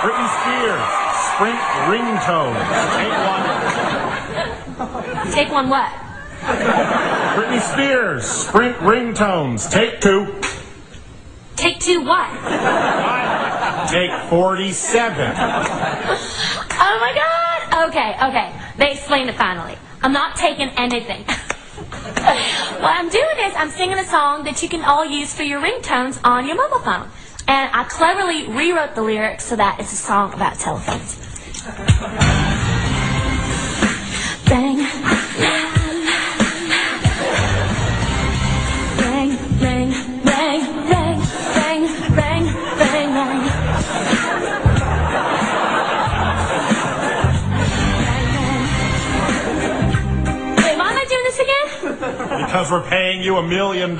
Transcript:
Britney Spears, Spring Ringtones. Take one. Take one what? Britney Spears, Spring Ringtones. Take two. Take two what? Take 47. Oh my God! Okay. They explained it finally. I'm not taking anything. What I'm doing is I'm singing a song that you can all use for your ringtones on your mobile phone. And I cleverly rewrote the lyrics so that it's a song about telephones. Bang. Bang, bang, bang, bang, bang, bang, bang, bang. Wait, why am I doing this again? Because we're paying you $1 million.